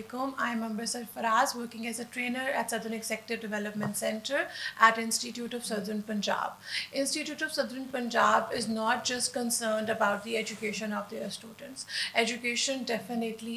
alaikum. I am Amber Faraz, working as a trainer at Southern Executive Development Center at Institute of Southern Punjab. Institute of Southern Punjab is not just concerned about the education of their students. Education definitely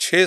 6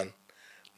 1.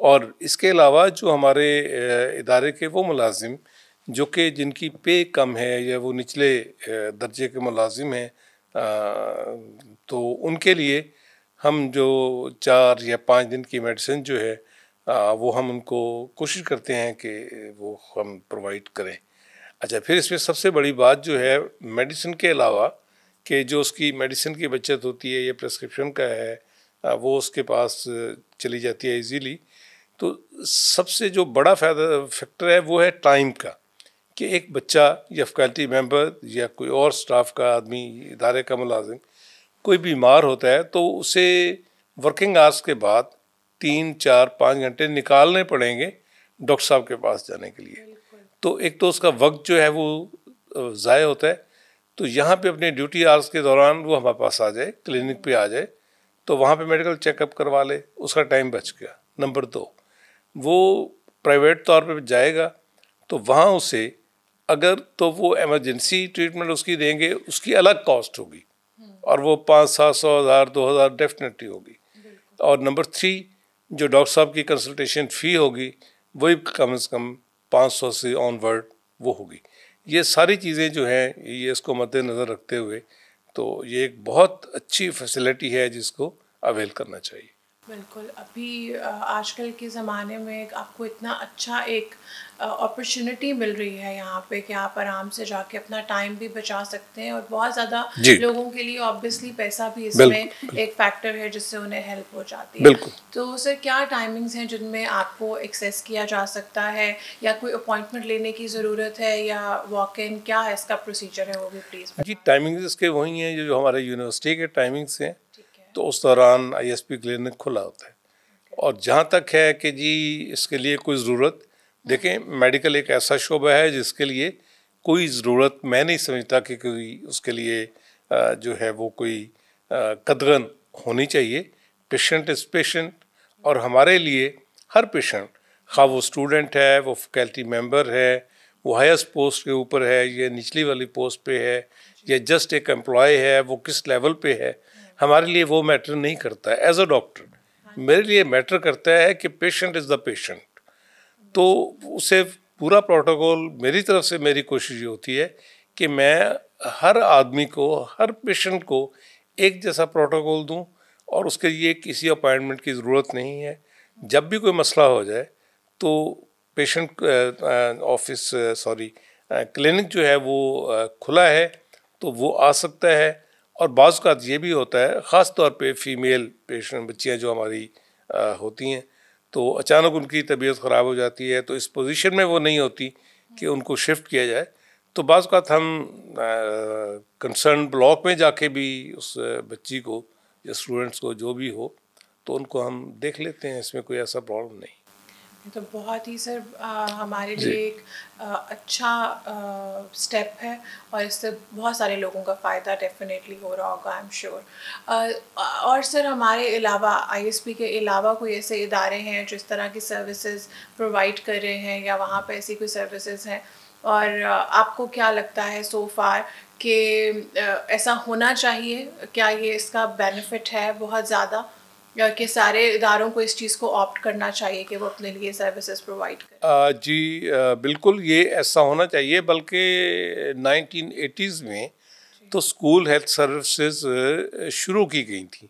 اور اس کے علاوہ جو ہمارے ادارے کے وہ ملازم جو کہ جن کی پے کم ہے یا وہ نچلے درجے کے ملازم ہیں تو ان کے لیے ہم جو 4 یا 5 دن کی میڈیسن جو ہے وہ ہم ان کو کوشش کرتے ہیں کہ وہ ہم پرووائڈ کریں. اچھا، پھر اس میں سب سے بڑی بات جو ہے میڈیسن کے علاوہ کہ جو اس کی میڈیسن کی بچت ہوتی ہے یا پرسکرپشن کا ہے وہ اس کے پاس چلی جاتی ہے ایزیلی. تو سب سے جو بڑا فیکٹر ہے وہ ہے ٹائم کا، کہ ایک بچہ یا فیکلٹی ممبر یا کوئی اور سٹاف کا آدمی، ادارے کا ملازم کوئی بیمار ہوتا ہے تو اسے ورکنگ آورس کے بعد 3 4 5 گھنٹے نکالنے پڑیں گے ڈاکٹر صاحب کے پاس جانے کے لیے. تو ایک تو اس کا وقت جو ہے وہ ضائع ہوتا ہے. تو یہاں پہ اپنے ڈیوٹی آورس کے دوران وہ ہمارے پاس آ جائے، کلینک پہ آ جائے تو وہاں پہ میڈیکل چیک اپ کروا لے، اس کا ٹائم بچ گیا. نمبر 2، وہ پرائیویٹ طور پہ جائے گا تو وہاں اسے اگر تو وہ ایمرجنسی ٹریٹمنٹ اس کی دیں گے، اس کی الگ کاسٹ ہوگی اور وہ 500 700 1000 2000 ڈیفینیٹلی ہوگی. اور نمبر 3، جو ڈاکٹر صاحب کی کنسلٹیشن فی ہوگی وہی کم از کم 500 سے آن ورڈ وہ ہوگی. یہ ساری چیزیں جو ہیں یہ اس کو مد نظر رکھتے ہوئے تو یہ ایک بہت اچھی فیسلٹی ہے جس کو اویل کرنا چاہیے. بالکل. ابھی آج کل کے زمانے میں آپ کو اتنا اچھا ایک اپرچونٹی مل رہی ہے یہاں پہ کہ آپ آرام سے جا کے اپنا ٹائم بھی بچا سکتے ہیں، اور بہت زیادہ لوگوں کے لیے آبویسلی پیسہ بھی اس میں ایک فیکٹر ہے جس سے انہیں ہیلپ ہو جاتی ہے. تو سر کیا ٹائمنگز ہیں جن میں آپ کو ایکسیس کیا جا سکتا ہے، یا کوئی اپوائنٹمنٹ لینے کی ضرورت ہے یا واک ان، کیا ہے اس کا پروسیجر ہے وہ بھی پلیز؟ جی، ٹائمنگز اس کے وہی ہیں جو ہمارے یونیورسٹی کے ٹائمنگس ہیں. تو اس دوران آئی ایس پی کلینک کھلا ہوتا ہے. اور جہاں تک ہے کہ جی اس کے لیے کوئی ضرورت، دیکھیں میڈیکل ایک ایسا شعبہ ہے جس کے لیے کوئی ضرورت میں نہیں سمجھتا کہ کوئی اس کے لیے جو ہے وہ کوئی قدغن ہونی چاہیے. پیشنٹ از پیشنٹ، اور ہمارے لیے ہر پیشنٹ، خواہ وہ اسٹوڈنٹ ہے، وہ فیکلٹی ممبر ہے، وہ ہائیسٹ پوسٹ کے اوپر ہے یا نچلی والی پوسٹ پہ ہے، یا جسٹ ایک امپلائی ہے، وہ کس لیول پہ ہے، ہمارے لیے وہ میٹر نہیں کرتا ہے. ایز اے ڈاکٹر میرے لیے میٹر کرتا ہے کہ پیشنٹ از دا پیشنٹ. تو اسے پورا پروٹوکول میری طرف سے میری کوشش یہ ہوتی ہے کہ میں ہر آدمی کو، ہر پیشنٹ کو ایک جیسا پروٹوکول دوں، اور اس کے لیے کسی اپائنٹمنٹ کی ضرورت نہیں ہے. جب بھی کوئی مسئلہ ہو جائے تو پیشنٹ کلینک جو ہے وہ کھلا ہے تو وہ آ سکتا ہے. اور بعض اوقات یہ بھی ہوتا ہے، خاص طور پہ فیمیل پیشنٹ بچیاں جو ہماری ہوتی ہیں تو اچانک ان کی طبیعت خراب ہو جاتی ہے، تو اس پوزیشن میں وہ نہیں ہوتی کہ ان کو شفٹ کیا جائے. تو بعض اوقات ہم کنسرن بلاک میں جا کے بھی اس بچی کو یا اسٹوڈنٹس کو جو بھی ہو تو ان کو ہم دیکھ لیتے ہیں. اس میں کوئی ایسا پرابلم نہیں. تو بہت ہی سر ہمارے لیے ایک اچھا اسٹیپ ہے، اور اس سے بہت سارے لوگوں کا فائدہ ڈیفینیٹلی ہو رہا ہوگا، آئی ایم شیور. اور سر ہمارے علاوہ آئی ایس پی کے علاوہ کوئی ایسے ادارے ہیں جو اس طرح کی سروسز پرووائڈ کر رہے ہیں، یا وہاں پہ ایسی کوئی سروسز ہیں، اور آپ کو کیا لگتا ہے سو فار کہ ایسا ہونا چاہیے؟ کیا یہ اس کا بینیفٹ ہے بہت زیادہ، کہ سارے اداروں کو اس چیز کو آپٹ کرنا چاہیے کہ وہ اپنے لیے سروسز پرووائڈ کریں؟ جی بالکل یہ ایسا ہونا چاہیے. بلکہ 1980s میں تو اسکول ہیلتھ سروسز شروع کی گئی تھیں،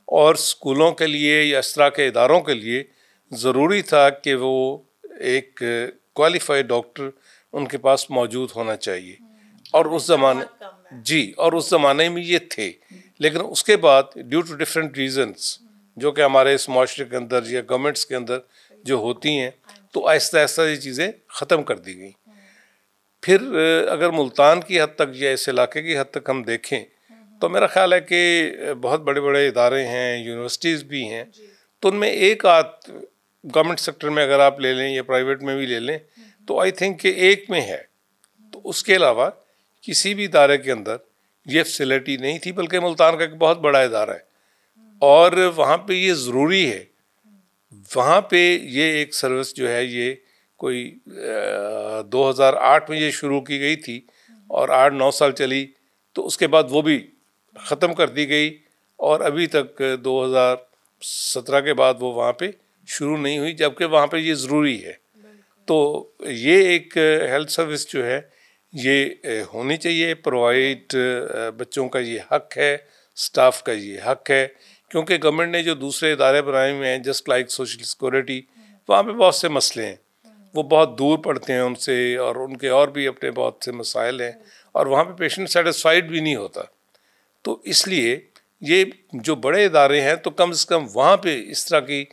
اور اسکولوں کے لیے یا اس طرح کے اداروں کے لیے ضروری تھا کہ وہ ایک کوالیفائڈ ڈاکٹر ان کے پاس موجود ہونا چاہیے. اور اس زمانے میں یہ تھے. لیکن اس کے بعد ڈیو ٹو ڈفرینٹ ریزنس جو کہ ہمارے اس معاشرے کے اندر یا گورنمنٹس کے اندر جو ہوتی ہیں، تو آہستہ آہستہ یہ چیزیں ختم کر دی گئیں. پھر اگر ملتان کی حد تک یا اس علاقے کی حد تک ہم دیکھیں تو میرا خیال ہے کہ بہت بڑے بڑے ادارے ہیں، یونیورسٹیز بھی ہیں، تو ان میں ایک آدھ گورنمنٹ سیکٹر میں اگر آپ لے لیں یا پرائیویٹ میں بھی لے لیں تو آئی تھنک کہ ایک میں ہے. تو اس کے علاوہ کسی بھی ادارے کے اندر یہ فیسلٹی نہیں تھی. بلکہ ملتان کا ایک بہت بڑا ادارہ ہے اور وہاں پہ یہ ضروری ہے. وہاں پہ یہ ایک سروس جو ہے یہ کوئی 2008 میں یہ شروع کی گئی تھی اور 8-9 سال چلی. تو اس کے بعد وہ بھی ختم کر دی گئی، اور ابھی تک 2017 کے بعد وہ وہاں پہ شروع نہیں ہوئی، جبکہ وہاں پہ یہ ضروری ہے. تو یہ ایک ہیلتھ سروس جو ہے یہ ہونی چاہیے پرووائڈ. بچوں کا یہ حق ہے، سٹاف کا یہ حق ہے، کیونکہ گورنمنٹ نے جو دوسرے ادارے بنائے ہوئے ہیں جسٹ لائک سوشل سیکورٹی، وہاں پہ بہت سے مسئلے ہیں، وہ بہت دور پڑتے ہیں ان سے، اور ان کے اور بھی اپنے بہت سے مسائل ہیں، اور وہاں پہ پیشنٹ سیٹسفائیڈ بھی نہیں ہوتا. تو اس لیے یہ جو بڑے ادارے ہیں تو کم سے کم وہاں پہ اس طرح کی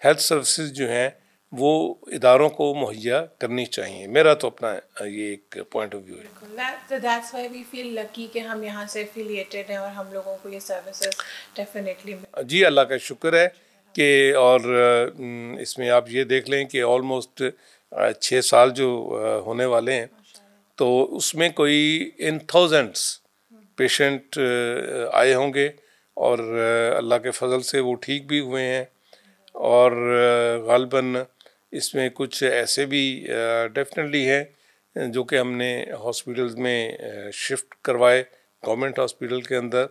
ہیلتھ سروسز جو ہیں وہ اداروں کو مہیا کرنی چاہیے. میرا تو اپنا یہ ایک پوائنٹ آف ویو ہے. That's why we feel lucky کہ ہم یہاں سے affiliated ہیں اور ہم لوگوں کو یہ سروسز ڈیفینیٹلی. جی اللہ کا شکر ہے کہ، اور اس میں آپ یہ دیکھ لیں کہ آلموسٹ 6 سال جو ہونے والے ہیں تو اس میں کوئی ان تھاؤزنڈس پیشنٹ آئے ہوں گے، اور اللہ کے فضل سے وہ ٹھیک بھی ہوئے ہیں، اور غالباً اس میں کچھ ایسے بھی ڈیفینیٹلی ہیں جو کہ ہم نے ہاسپٹلز میں شفٹ کروائے گورنمنٹ ہاسپٹل کے اندر.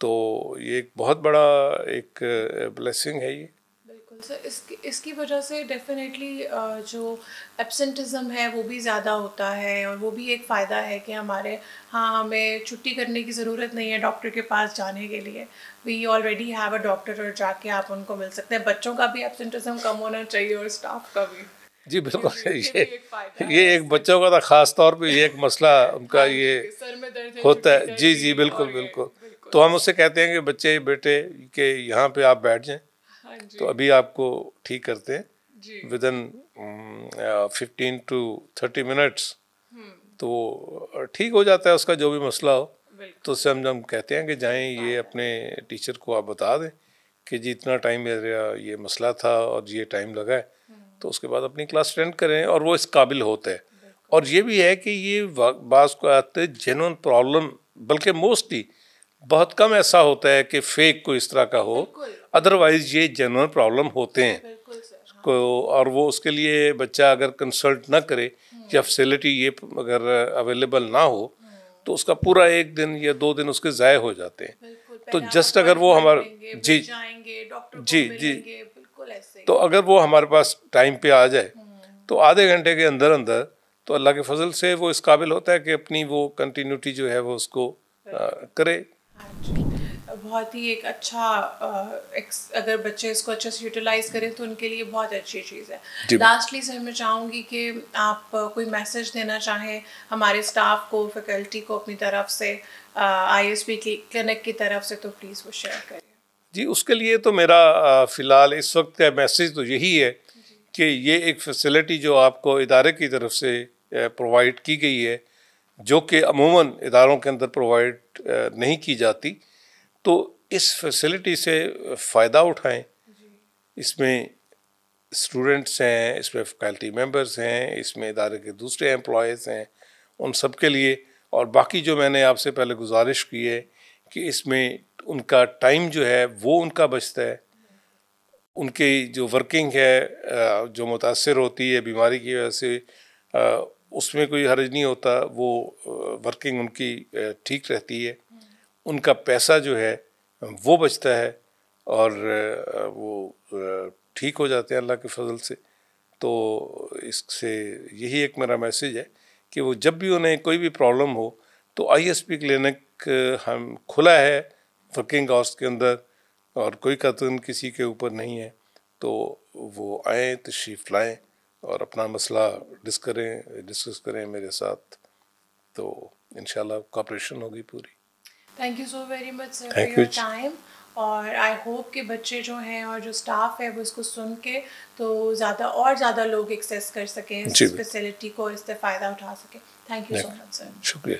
تو یہ ایک بہت بڑا ایک بلیسنگ ہے یہ. بالکل سر، اس کی وجہ سے ڈیفینیٹلی جو ایبسنٹزم ہے وہ بھی زیادہ ہوتا ہے، اور وہ بھی ایک فائدہ ہے کہ ہمیں چھٹی کرنے کی ضرورت نہیں ہے ڈاکٹر کے پاس جانے کے لیے. We already have a doctor, اور جا کے آپ ان کو مل سکتے ہیں. بچوں کا بھی ایبسنٹزم کم ہونا چاہیے اور اسٹاف کا بھی. جی بالکل، یہ ایک بچوں کا تھا خاص طور پہ یہ ایک مسئلہ ان کا یہ ہوتا ہے. جی جی بالکل بالکل. تو ہم اس سے کہتے ہیں کہ بچے بیٹے کہ یہاں پہ آپ بیٹھ جائیں، تو ابھی آپ کو ٹھیک کرتے ہیں ودن 15 to 30 منٹس، تو ٹھیک ہو جاتا ہے اس کا جو بھی مسئلہ ہو. تو اس سے ہم کہتے ہیں کہ جائیں یہ اپنے ٹیچر کو آپ بتا دیں کہ جی اتنا ٹائم میرا یہ مسئلہ تھا اور یہ ٹائم لگا ہے، تو اس کے بعد اپنی کلاس اٹینڈ کریں، اور وہ اس قابل ہوتا ہے. اور یہ بھی ہے کہ یہ بعض کو آتے جینوئن پرابلم، بلکہ موسٹلی بہت کم ایسا ہوتا ہے کہ فیک کوئی اس طرح کا ہو، ادروائز یہ جینوئن پرابلم ہوتے ہیں کو. اور وہ اس کے لیے بچہ اگر کنسلٹ نہ کرے یا فیسلٹی یہ اگر اویلیبل نہ ہو تو اس کا پورا 1 دن یا 2 دن اس کے ضائع ہو جاتے ہیں. تو جسٹ اگر وہ ہمارا جی تو اگر وہ ہمارے پاس ٹائم پہ آ جائے تو آدھے گھنٹے کے اندر اندر، تو اللہ کے فضل سے وہ اس قابل ہوتا ہے کہ اپنی وہ کنٹینیوٹی جو ہے وہ اس کو کرے. بہت ہی ایک اچھا، اگر بچے اس کو اچھے سے یوٹیلائز کریں تو ان کے لیے بہت اچھی چیز ہے. لاسٹلی سر میں چاہوں گی کہ آپ کوئی میسج دینا چاہیں ہمارے اسٹاف کو، فیکلٹی کو اپنی طرف سے، ISP کلینک کی طرف سے، تو پلیز وہ شیئر کریں. جی اس کے لیے تو میرا فی الحال اس وقت کا میسج تو یہی ہے کہ یہ ایک فیسلٹی جو آپ کو ادارے کی طرف سے پرووائڈ کی گئی ہے، جو کہ عموماً اداروں کے اندر پرووائڈ نہیں کی جاتی، تو اس فیسلٹی سے فائدہ اٹھائیں. اس میں اسٹوڈنٹس ہیں، اس میں فیکلٹی ممبرس ہیں، اس میں ادارے کے دوسرے امپلائیز ہیں، ان سب کے لیے. اور باقی جو میں نے آپ سے پہلے گزارش کی ہے کہ اس میں ان کا ٹائم جو ہے وہ ان کا بچتا ہے، ان کی جو ورکنگ ہے جو متاثر ہوتی ہے بیماری کی وجہ سے، اس میں کوئی حرج نہیں ہوتا، وہ ورکنگ ان کی ٹھیک رہتی ہے، ان کا پیسہ جو ہے وہ بچتا ہے، اور وہ ٹھیک ہو جاتے ہیں اللہ کے فضل سے. تو اس سے یہی ایک میرا میسیج ہے کہ وہ جب بھی انہیں کوئی بھی پرابلم ہو تو ISP کلینک ہم کھلا ہے ورکنگ آورس کے اندر، اور کوئی قطعاً کسی کے اوپر نہیں ہے. تو وہ آئیں، تشریف لائیں اور اپنا مسئلہ ڈسکس کریں میرے ساتھ، تو انشاءاللہ کوآپریشن ہوگی پوری. Thank you so very much sir for your time. اور آئی ہوپ کہ بچے جو ہیں اور جو اسٹاف ہے وہ اس کو سن کے تو زیادہ لوگ ایکسیس کر سکیں اس فیسلٹی کو، اس سے فائدہ اٹھا سکیں. تھینک یو سو مچ سر. شکریہ.